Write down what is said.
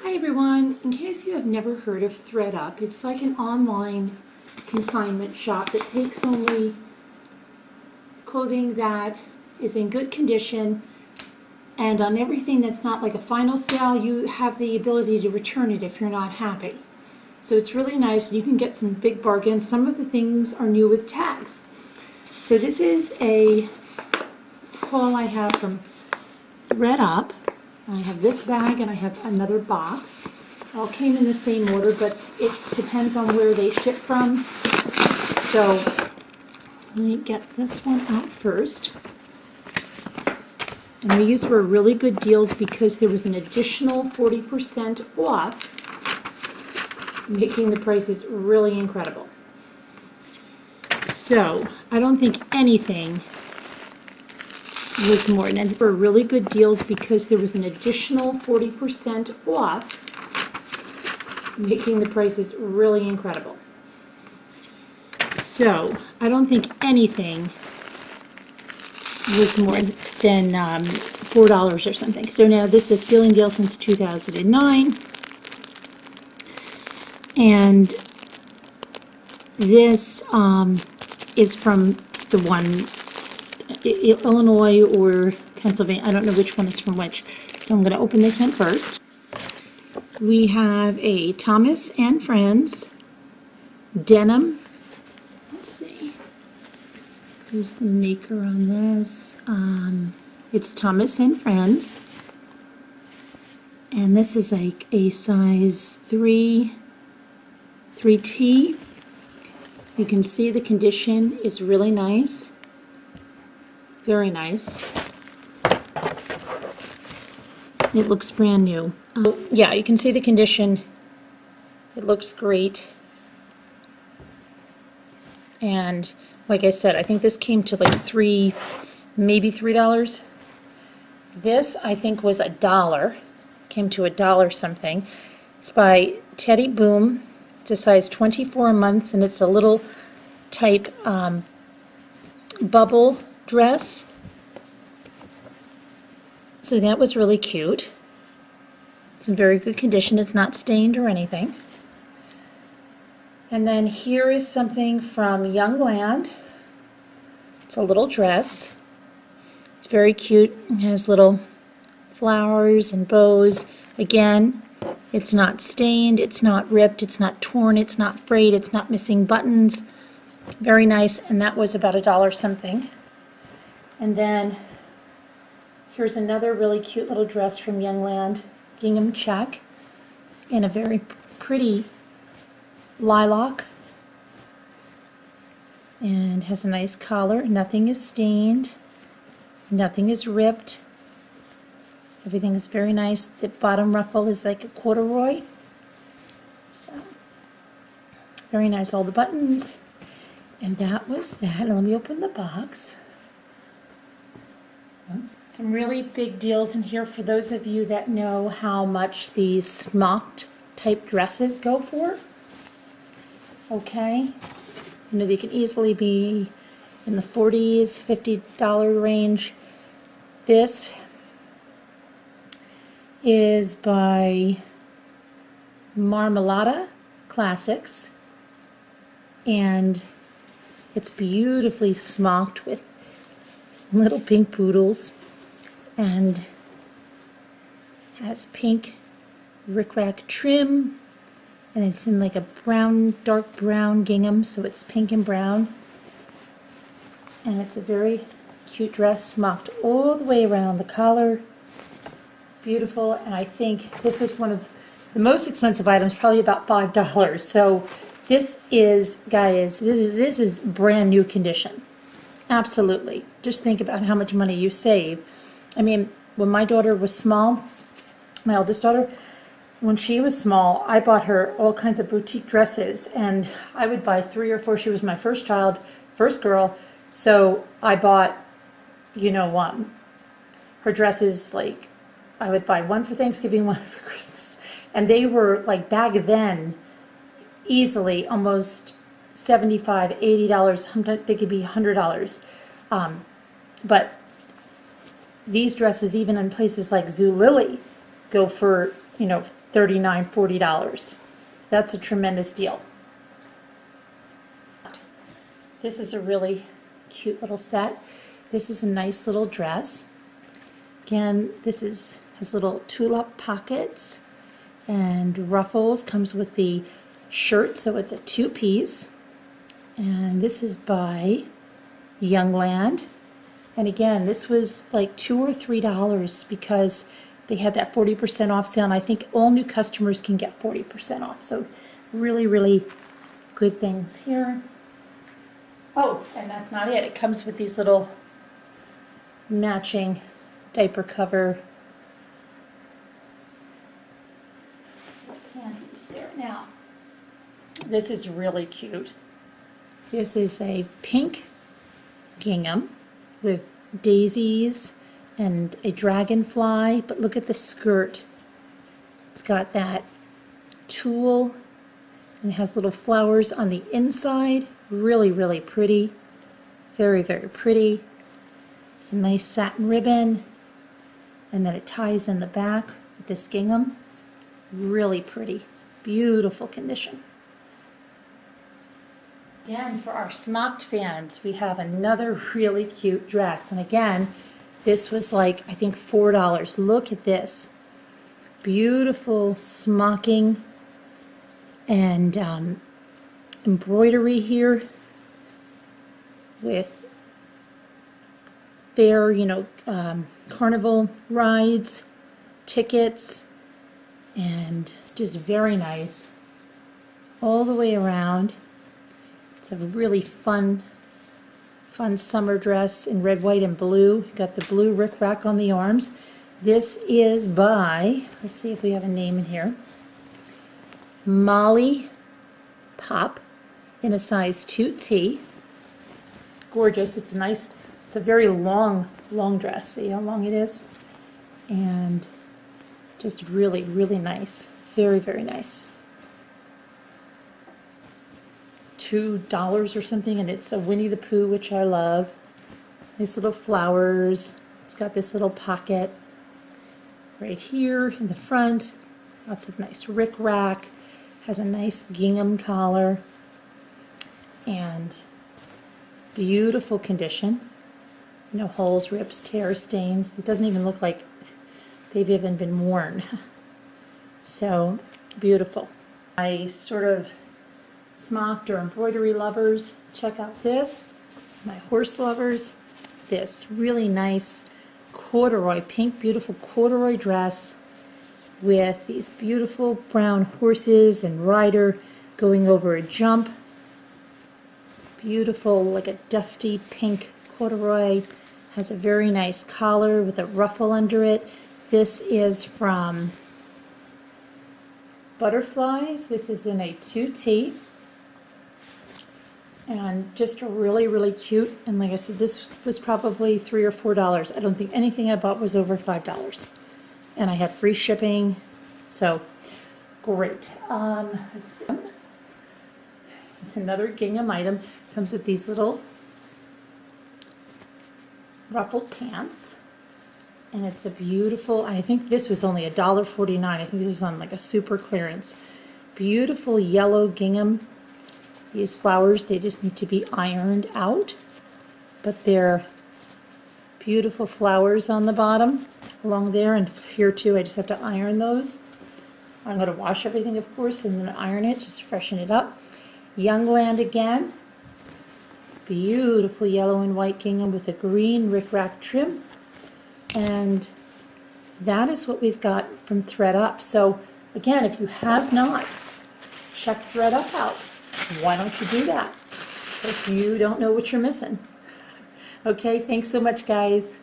Hi everyone, in case you have never heard of ThreadUp, it's like an online consignment shop that takes only clothing that is in good condition, and on everything that's not like a final sale, you have the ability to return it if you're not happy. So it's really nice. You can get some big bargains. Some of the things are new with tags. So this is a haul I have from ThreadUp. I have this bag and I have another box. All came in the same order, but it depends on where they ship from. So let me get this one out first. And these were really good deals because there was an additional 40% off, making the prices really incredible. So I don't think anything was more, and for really good deals because there was an additional 40% off, making the prices really incredible. So I don't think anything was more than $4 or something. So now this is Sealing Deal since 2009, and this is from the one Illinois or Pennsylvania. I don't know which one is from which. So I'm going to open this one first. We have a Thomas and Friends denim. Let's see. Who's the maker on this? It's Thomas and Friends. And this is like a size 3T. You can see the condition is really nice. Very nice. It looks brand new. Yeah, you can see the condition. It looks great. And like I said, I think this came to like maybe $3. This I think was $1. Came to $1 something. It's by Teddy Boom. It's a size 24 months, and it's a little type bubble dress. So that was really cute. It's in very good condition. It's not stained or anything. And then here is something from Youngland. It's a little dress. It's very cute. It has little flowers and bows. Again, it's not stained, it's not ripped, it's not torn, it's not frayed, it's not missing buttons. Very nice, and that was about $1 something. And then here's another really cute little dress from Youngland, gingham check, in a very pretty lilac, and has a nice collar. Nothing is stained, nothing is ripped. Everything is very nice. The bottom ruffle is like a corduroy. So, very nice, all the buttons. And that was that. Let me open the box. Some really big deals in here for those of you that know how much these smocked type dresses go for. Okay. You know, they can easily be in the 40s, $50 range. This is by Marmalada Classics, and it's beautifully smocked with little pink poodles, and has pink rickrack trim, and it's in like a brown, dark brown gingham, so it's pink and brown, and it's a very cute dress, smocked all the way around. The collar, beautiful, and I think this is one of the most expensive items, probably about $5. So this is, guys, this is brand new condition. Absolutely. Just think about how much money you save. I mean, when my daughter was small, my oldest daughter, when she was small, I bought her all kinds of boutique dresses, and I would buy 3 or 4. She was my first child, first girl, so I bought, you know, her dresses, like, I would buy one for Thanksgiving, one for Christmas, and they were, like, back then, easily almost $75, $80, sometimes they could be $100. But these dresses, even in places like Zulily, go for you know, $39, $40. So that's a tremendous deal. This is a really cute little set. This is a nice little dress. Again, this has little tulip pockets and ruffles. Comes with the shirt, so it's a two-piece. And this is by Youngland. And again, this was like $2 or $3 because they had that 40% off sale. And I think all new customers can get 40% off. So really, really good things here. Oh, and that's not it. It comes with these little matching diaper cover panties there. Now, this is really cute. This is a pink gingham with daisies and a dragonfly, but look at the skirt. It's got that tulle and it has little flowers on the inside. Really, really pretty. Very, very pretty. It's a nice satin ribbon, and then it ties in the back with this gingham. Really pretty. Beautiful condition. Again, for our smocked fans, we have another really cute dress. And again, this was like, I think $4. Look at this. Beautiful smocking and embroidery here with fair, you know, carnival rides, tickets, and just very nice all the way around. It's a really fun summer dress in red, white, and blue. Got the blue rickrack on the arms. This is by, let's see if we have a name in here, Molly Pop in a size 2T. Gorgeous. It's nice. It's a very long dress. See how long it is? And just really, really nice. Very, very nice. $2 or something, and it's a Winnie the Pooh, which I love. Nice little flowers. It's got this little pocket right here in the front. Lots of nice rickrack. Has a nice gingham collar and beautiful condition. No holes, rips, tears, stains. It doesn't even look like they've even been worn. So beautiful. I sort of smocked or embroidery lovers, check out this. My horse lovers, this really nice corduroy, pink, beautiful corduroy dress with these beautiful brown horses and rider going over a jump. Beautiful, like a dusty pink corduroy. Has a very nice collar with a ruffle under it. This is from Butterflies. This is in a 2T. And just really, really cute. And like I said, this was probably $3 or $4. I don't think anything I bought was over $5. And I had free shipping, so great. Let's see. It's another gingham item. Comes with these little ruffled pants. And it's a beautiful, I think this was only $1.49. I think this is on like a super clearance. Beautiful yellow gingham. These flowers, they just need to be ironed out, but they're beautiful flowers on the bottom along there, and here too I just have to iron those. I'm going to wash everything, of course, and then iron it just to freshen it up. Youngland again. Beautiful yellow and white gingham with a green rickrack trim. And that is what we've got from ThredUp. So again, if you have not checked ThredUp out, why don't you do that if you don't know what you're missing? Okay, thanks so much, guys.